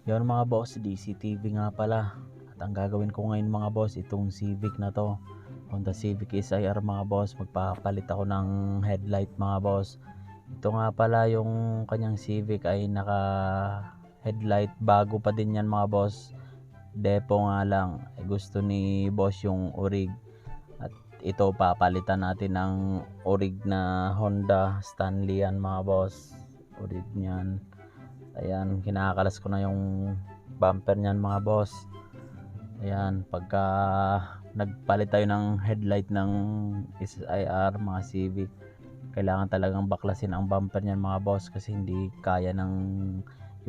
Yun mga boss, DCTV nga pala. At ang gagawin ko ngayon mga boss, itong Civic na to, Honda Civic SIR mga boss, magpapalit ako ng headlight mga boss. Ito nga pala yung kanyang Civic ay naka headlight, bago pa din yan mga boss. Depo nga lang, gusto ni boss yung orig. At ito papalitan natin ng orig na Honda Stanley yan mga boss. Orig niyan. Ayan, kinakalas ko na yung bumper niyan mga boss. Ayan, pagka nagpalit tayo ng headlight ng SIR mga Civic, kailangan talagang baklasin ang bumper niyan mga boss, kasi hindi kaya ng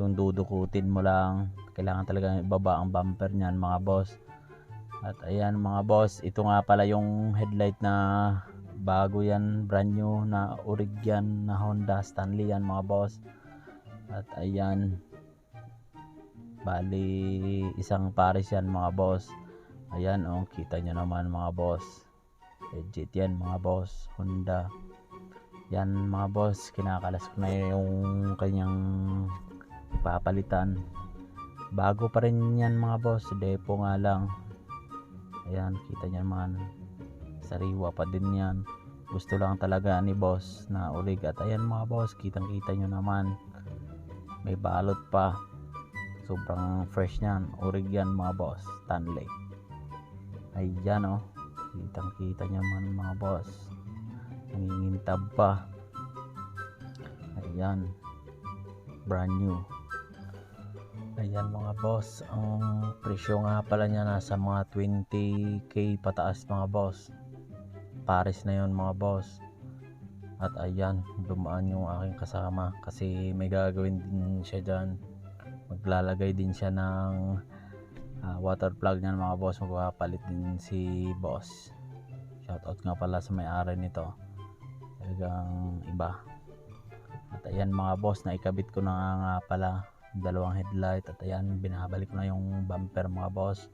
yung dudukutin mo lang. Kailangan talagang ibaba ang bumper niyan mga boss. At ayan mga boss, ito nga pala yung headlight na bago yan, brand new na orig yan na Honda Stanley yan mga boss. At ayan, bali isang pares yan mga boss. Ayan kita nyo naman mga boss, legit yan mga boss, Honda yan mga boss. Kinakalas ko na yung kanyang papalitan, bago pa rin yan mga boss, depo nga lang. Ayan, kita nyo naman, sariwa pa din yan. Gusto lang talaga ni boss na ulig. At ayan mga boss, kitang kita nyo naman, may balot pa, sobrang fresh nyan, urig yan mga boss, Stanley. Ayan kitang kita nyo naman mga boss, nangingintab pa. Ayan, brand new. Ayan mga boss, ang presyo nga pala niya nasa mga 20k pataas mga boss. Pares na yon mga boss. At ayan, dumaan yung aking kasama kasi may gagawin din siya dyan. Maglalagay din siya ng water plug niyan mga boss. Magpapalit din si boss. Shoutout nga pala sa may-ari nito, talagang iba. At ayan mga boss, naikabit ko na nga pala dalawang headlight. At ayan, binabalik ko na yung bumper mga boss.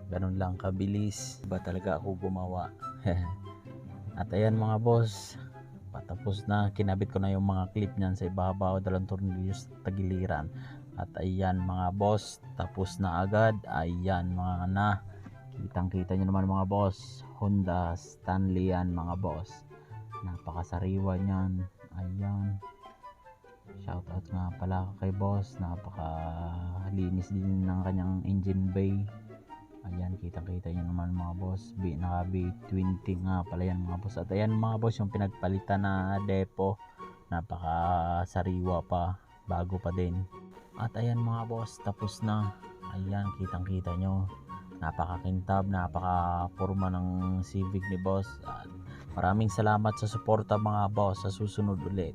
Ganun lang kabilis, iba talaga ako gumawa. At ayan mga boss, patapos na, kinabit ko na yung mga clip niyan sa ibabaw, dalawang tornilyo sa tagiliran. At ayan mga boss, tapos na agad. Ayan mga na, kitang kita nyo naman mga boss, Honda Stanley yan mga boss, napakasariwa nyan. Ayan, shoutout nga pala kay boss, napakalinis din ng kanyang engine bay. Ayan, kitang-kita nyo naman mga boss, naka B20 nga pala yan mga boss. At ayan mga boss, yung pinagpalitan na depo, napaka sariwa pa, bago pa din. At ayan mga boss, tapos na. Ayan, kitang-kita nyo, napakakintab, napaka-forma ng Civic ni boss. At maraming salamat sa suporta mga boss, sa susunod ulit.